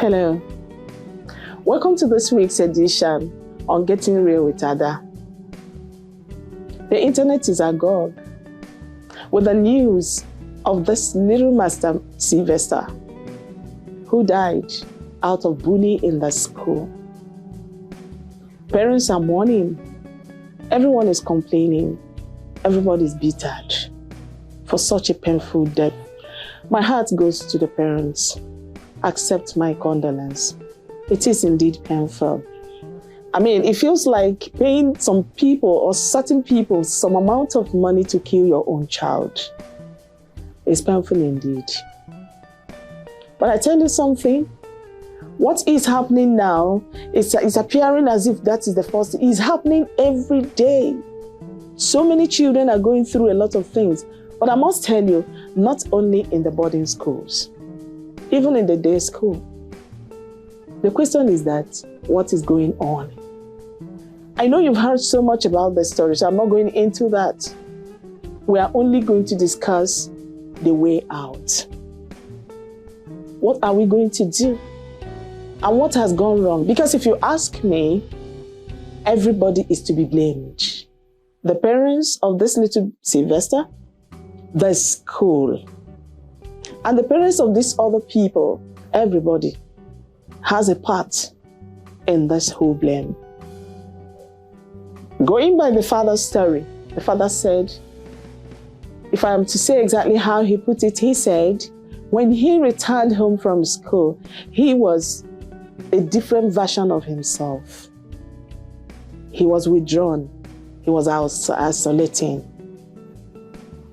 Hello. Welcome to this week's edition on Getting Real with Ada. The internet is agog with the news of this little master, Sylvester, who died out of bullying in the school. Parents are mourning. Everyone is complaining. Everybody is bittered for such a painful death. My heart goes to the parents. Accept my condolence. It is indeed painful. I mean, it feels like paying some people or certain people some amount of money to kill your own child. It's painful indeed. But I tell you something, what is happening now is appearing as if that is the first. It's happening every day. So many children are going through a lot of things. But I must tell you, not only in the boarding schools, even in the day school. The question is that, what is going on? I know you've heard so much about the story, so I'm not going into that. We are only going to discuss the way out. What are we going to do? And what has gone wrong? Because if you ask me, everybody is to be blamed. The parents of this little Sylvester, the school, and the parents of these other people. Everybody has a part in this whole blame. Going by the father's story, the father said, if I am to say exactly how he put it, he said, when he returned home from school, he was a different version of himself. He was withdrawn. He was isolating.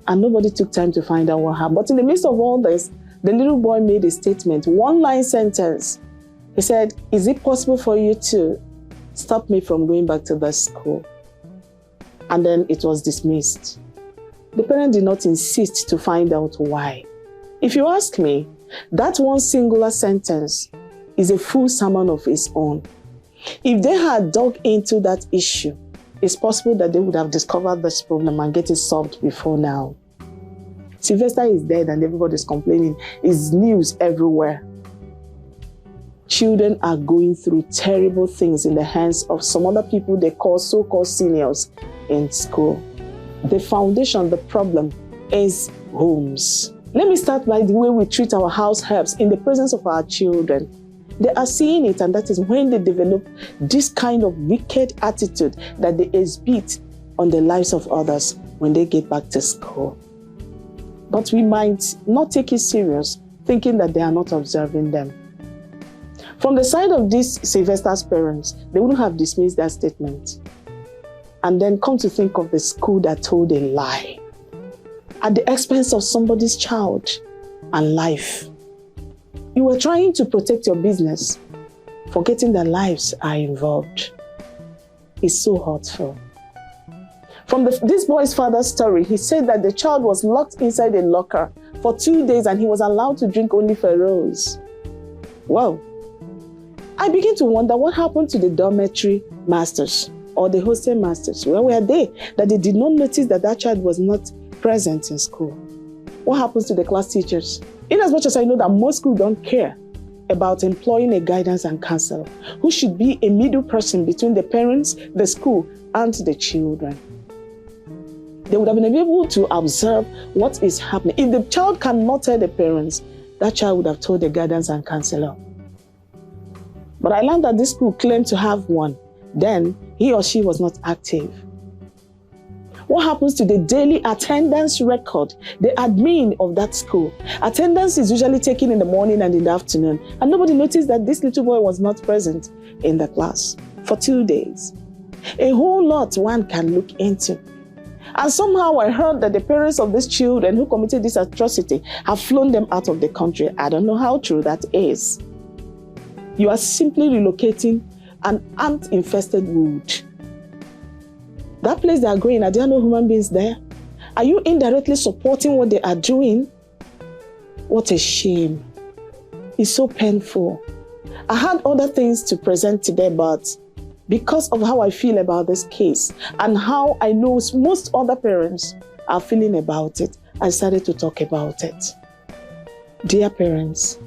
And nobody took time to find out what happened. But in the midst of all this, the little boy made a statement, one-line sentence. He said, is it possible for you to stop me from going back to that school? And then it was dismissed. The parent did not insist to find out why. If you ask me, that one singular sentence is a full sermon of its own. If they had dug into that issue, it's possible that they would have discovered this problem and get it solved before now. Sylvester is dead and everybody's complaining. It's news everywhere. Children are going through terrible things in the hands of some other people they call so-called seniors in school. The foundation, the problem is homes. Let me start by the way we treat our house helps in the presence of our children. They are seeing it, and that is when they develop this kind of wicked attitude that they exhibit on the lives of others when they get back to school. But we might not take it serious, thinking that they are not observing them. From the side of these Sylvester's parents, they wouldn't have dismissed that statement. And then come to think of the school that told a lie at the expense of somebody's child and life. You were trying to protect your business, forgetting that lives are involved. It's so hurtful. From this boy's father's story, he said that the child was locked inside a locker for 2 days and he was allowed to drink only Ferrous. Wow. I begin to wonder what happened to the dormitory masters or the hostel masters. Where were they that they did not notice that that child was not present in school? What happens to the class teachers? In as much as I know that most schools don't care about employing a guidance and counselor who should be a middle person between the parents, the school, and the children. They would have been able to observe what is happening. If the child cannot tell the parents, that child would have told the guidance and counselor. But I learned that this school claimed to have one. Then he or she was not active. What happens to the daily attendance record, the admin of that school? Attendance is usually taken in the morning and in the afternoon, and nobody noticed that this little boy was not present in the class for 2 days. A whole lot one can look into. And somehow I heard that the parents of these children who committed this atrocity have flown them out of the country. I don't know how true that is. You are simply relocating an ant-infested wood. That place they are going, are there no human beings there? Are you indirectly supporting what they are doing? What a shame. It's so painful. I had other things to present today, but because of how I feel about this case and how I know most other parents are feeling about it, I started to talk about it. Dear parents,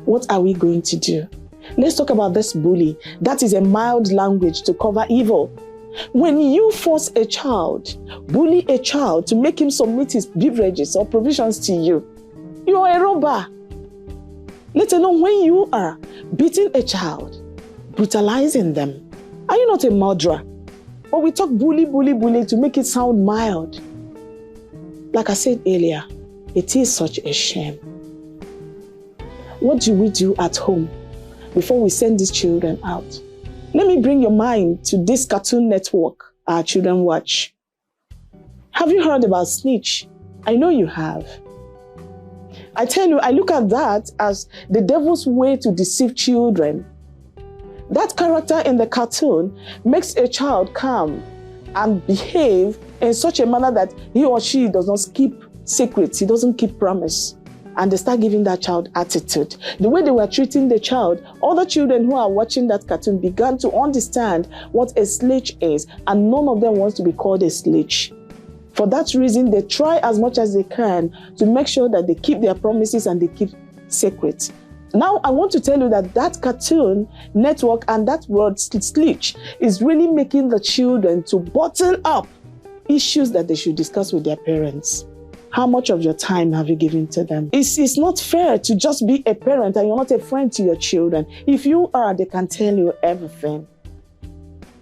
What are we going to do? Let's talk about this bully. That is a mild language to cover evil. When you force a child, bully a child to make him submit his beverages or provisions to you, you are a robber. Let alone when you are beating a child, brutalizing them. Are you not a murderer? But we talk bully to make it sound mild. Like I said earlier, it is such a shame. What do we do at home before we send these children out? Let me bring your mind to this Cartoon Network our children watch. Have you heard about Snitch? I know you have. I tell you, I look at that as the devil's way to deceive children. That character in the cartoon makes a child come and behave in such a manner that he or she does not keep secrets, he doesn't keep promise. And they start giving that child attitude. The way they were treating the child, other children who are watching that cartoon began to understand what a snitch is, and none of them wants to be called a snitch. For that reason, they try as much as they can to make sure that they keep their promises and they keep secrets. Now, I want to tell you that that Cartoon Network and that word snitch is really making the children to bottle up issues that they should discuss with their parents. How much of your time have you given to them? It's not fair to just be a parent and you're not a friend to your children. If you are, they can tell you everything.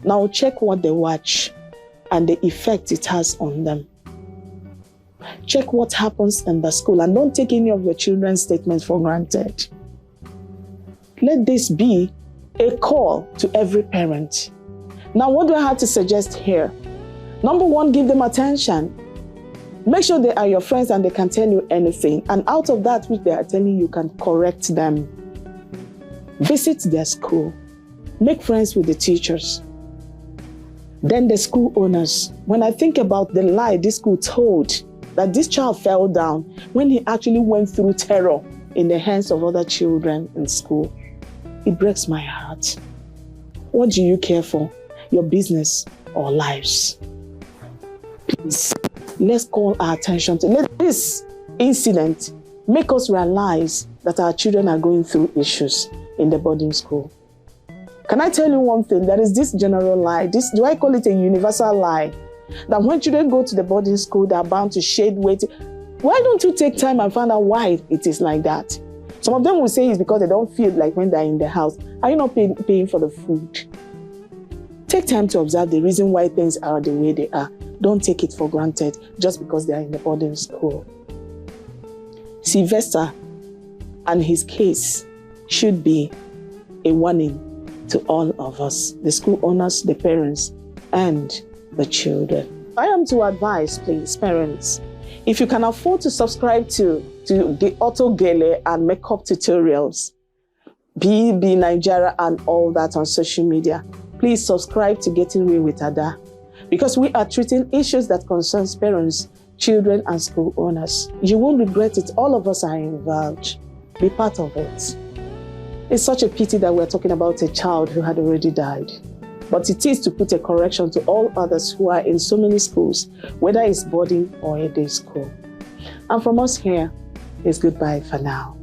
Now check what they watch and the effect it has on them. Check what happens in the school and don't take any of your children's statements for granted. Let this be a call to every parent. Now, what do I have to suggest here? Number one, give them attention. Make sure they are your friends and they can tell you anything. And out of that which they are telling you, can correct them. Visit their school. Make friends with the teachers. Then the school owners. When I think about the lie this school told, that this child fell down when he actually went through terror in the hands of other children in school. It breaks my heart. What do you care for? Your business or lives? Please, let's call our attention to let this incident make us realize that our children are going through issues in the boarding school. Can I tell you one thing? There is this general lie. Do I call it a universal lie? That when children go to the boarding school, they are bound to shade weight. Why don't you take time and find out why it is like that? Some of them will say it's because they don't feel like when they're in the house. Are you not paying for the food? Take time to observe the reason why things are the way they are. Don't take it for granted just because they are in the boarding school. Sylvester and his case should be a warning to all of us, the school owners, the parents, and the children. I am to advise, please, parents, if you can afford to subscribe to the Auto Gele and makeup tutorials, BB Nigeria and all that on social media, please subscribe to Getting Real with Ada, because we are treating issues that concerns parents, children, and school owners. You won't regret it. All of us are involved. Be part of it. It's such a pity that we're talking about a child who had already died. But it is to put a correction to all others who are in so many schools, whether it's boarding or a day school. And from us here, it's goodbye for now.